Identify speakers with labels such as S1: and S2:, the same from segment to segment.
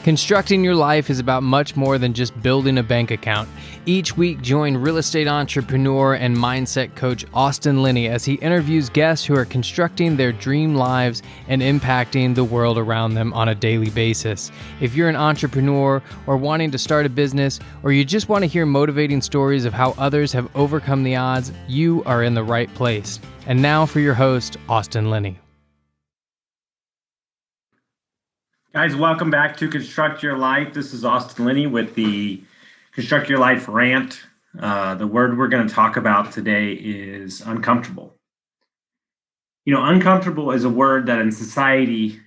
S1: Constructing your life is about much more than just building a bank account. Each week, join real estate entrepreneur and mindset coach Austin Linney as he interviews guests who are constructing their dream lives and impacting the world around them on a daily basis. If you're an entrepreneur or wanting to start a business, or you just want to hear motivating stories of how others have overcome the odds, you are in the right place. And now for your host, Austin Linney.
S2: Guys, welcome back to Construct Your Life. This is Austin Linney with the Construct Your Life rant. The word we're going to talk about today is uncomfortable. You know, uncomfortable is a word that in society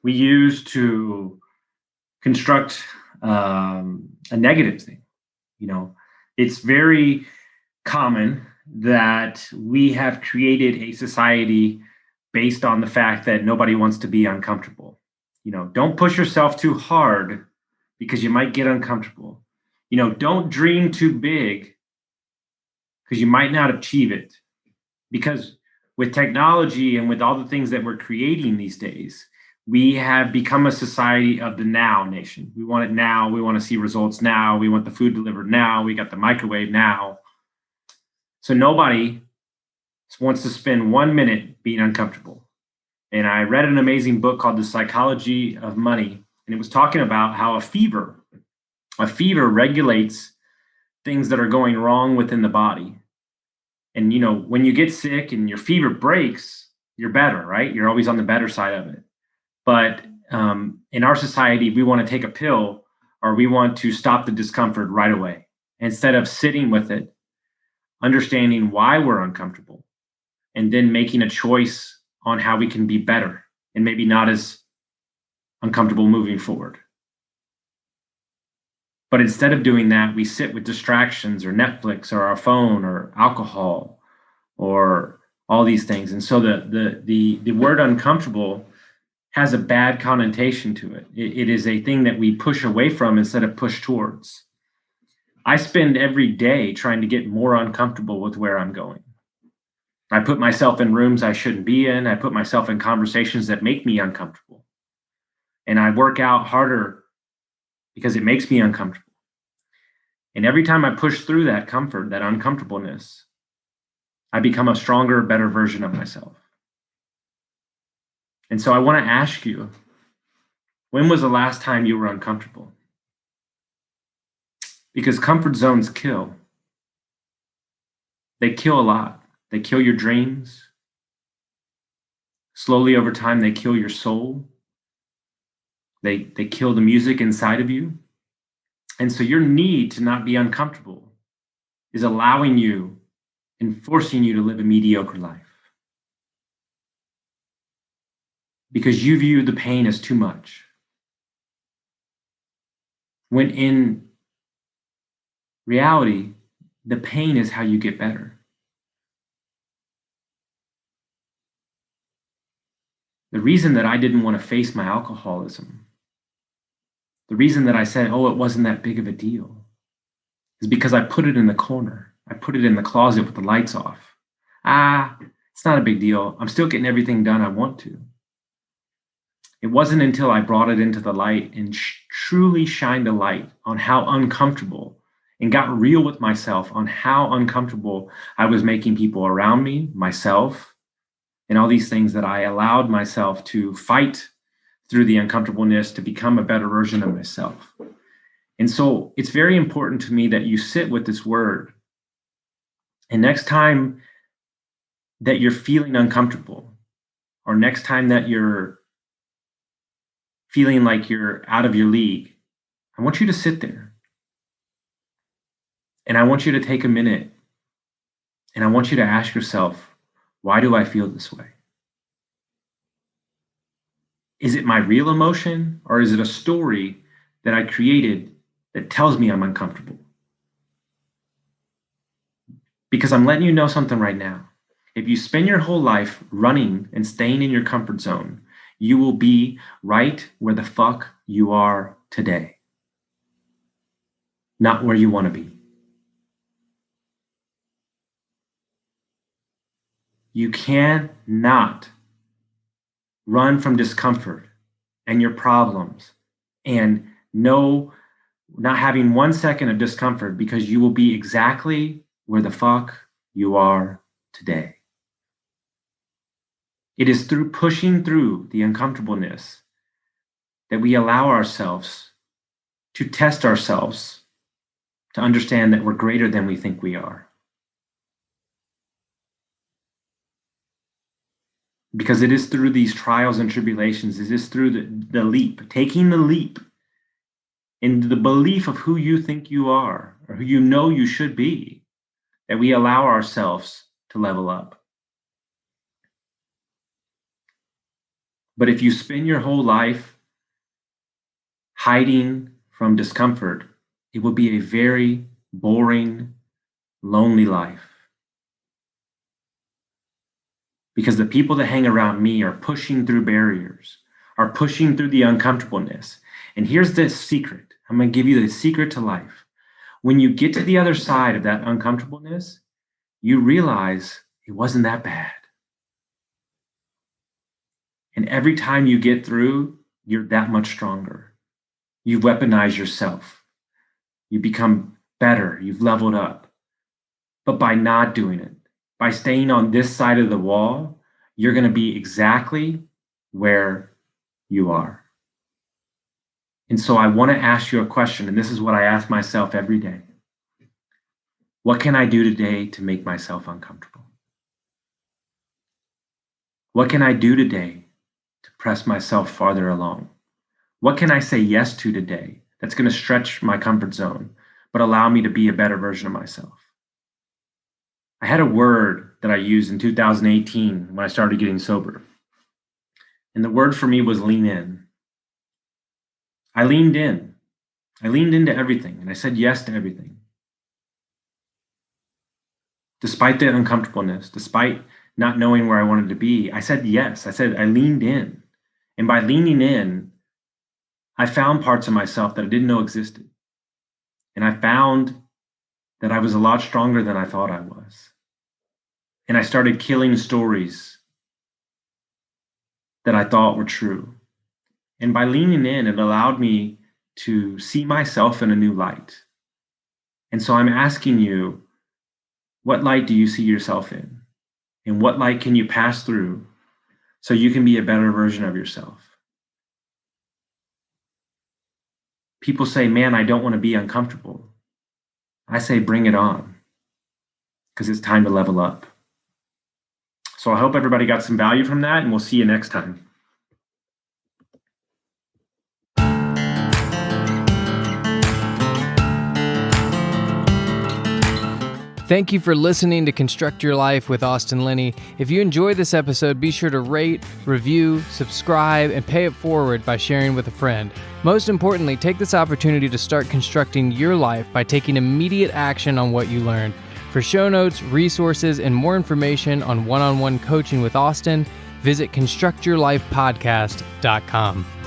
S2: we use to construct a negative thing. You know, it's very common that we have created a society based on the fact that nobody wants to be uncomfortable. You know, don't push yourself too hard because you might get uncomfortable. You know, don't dream too big because you might not achieve it. Because with technology and with all the things that we're creating these days, we have become a society of the now nation. We want it now. We want to see results now. We want the food delivered now. We got the microwave now. So nobody wants to spend 1 minute being uncomfortable. And I read an amazing book called The Psychology of Money. And it was talking about how a fever regulates things that are going wrong within the body. And, you know, when you get sick and your fever breaks, you're better, right? You're always on the better side of it. But in our society, we want to take a pill or we want to stop the discomfort right away instead of sitting with it, understanding why we're uncomfortable, and then making a choice on how we can be better and maybe not as uncomfortable moving forward. But instead of doing that, we sit with distractions or Netflix or our phone or alcohol or all these things. And so the word uncomfortable has a bad connotation to it. It is a thing that we push away from instead of push towards. I spend every day trying to get more uncomfortable with where I'm going. I put myself in rooms I shouldn't be in. I put myself in conversations that make me uncomfortable. And I work out harder because it makes me uncomfortable. And every time I push through that comfort, that uncomfortableness, I become a stronger, better version of myself. And so I want to ask you, when was the last time you were uncomfortable? Because comfort zones kill. They kill a lot. They kill your dreams. Slowly over time, they kill your soul. They kill the music inside of you. And so your need to not be uncomfortable is allowing you and forcing you to live a mediocre life. Because you view the pain as too much. When in reality, the pain is how you get better. The reason that I didn't want to face my alcoholism, the reason that I said, oh, it wasn't that big of a deal, is because I put it in the corner. I put it in the closet with the lights off. It's not a big deal. I'm still getting everything done I want to. It wasn't until I brought it into the light and truly shined a light on how uncomfortable and got real with myself on how uncomfortable I was making people around me, myself, and all these things that I allowed myself to fight through the uncomfortableness to become a better version of myself. And so it's very important to me that you sit with this word. And next time that you're feeling uncomfortable, or next time that you're feeling like you're out of your league, I want you to sit there. And I want you to take a minute. And I want you to ask yourself, why do I feel this way? Is it my real emotion, or is it a story that I created that tells me I'm uncomfortable? Because I'm letting you know something right now. If you spend your whole life running and staying in your comfort zone, you will be right where the fuck you are today. Not where you want to be. You cannot run from discomfort and your problems and not having 1 second of discomfort, because you will be exactly where the fuck you are today. It is through pushing through the uncomfortableness that we allow ourselves to test ourselves, to understand that we're greater than we think we are. Because it is through these trials and tribulations, it is through the leap, taking the leap into the belief of who you think you are or who you know you should be, that we allow ourselves to level up. But if you spend your whole life hiding from discomfort, it will be a very boring, lonely life. Because the people that hang around me are pushing through barriers, are pushing through the uncomfortableness. And here's the secret. I'm going to give you the secret to life. When you get to the other side of that uncomfortableness, you realize it wasn't that bad. And every time you get through, you're that much stronger. You've weaponized yourself. You become better. You've leveled up. But by not doing it, by staying on this side of the wall, you're going to be exactly where you are. And so I want to ask you a question, and this is what I ask myself every day. What can I do today to make myself uncomfortable? What can I do today to press myself farther along? What can I say yes to today that's going to stretch my comfort zone, but allow me to be a better version of myself? I had a word that I used in 2018 when I started getting sober. And the word for me was lean in. I leaned in. I leaned into everything, and I said yes to everything. Despite the uncomfortableness, despite not knowing where I wanted to be, I said yes. I leaned in. And by leaning in, I found parts of myself that I didn't know existed. And I found that I was a lot stronger than I thought I was. And I started killing stories that I thought were true. And by leaning in, it allowed me to see myself in a new light. And so I'm asking you, what light do you see yourself in? And what light can you pass through so you can be a better version of yourself? People say, man, I don't want to be uncomfortable. I say, bring it on, because it's time to level up. So I hope everybody got some value from that, and we'll see you next time.
S1: Thank you for listening to Construct Your Life with Austin Linney. If you enjoyed this episode, be sure to rate, review, subscribe, and pay it forward by sharing with a friend. Most importantly, take this opportunity to start constructing your life by taking immediate action on what you learned. For show notes, resources, and more information on one-on-one coaching with Austin, visit constructyourlifepodcast.com.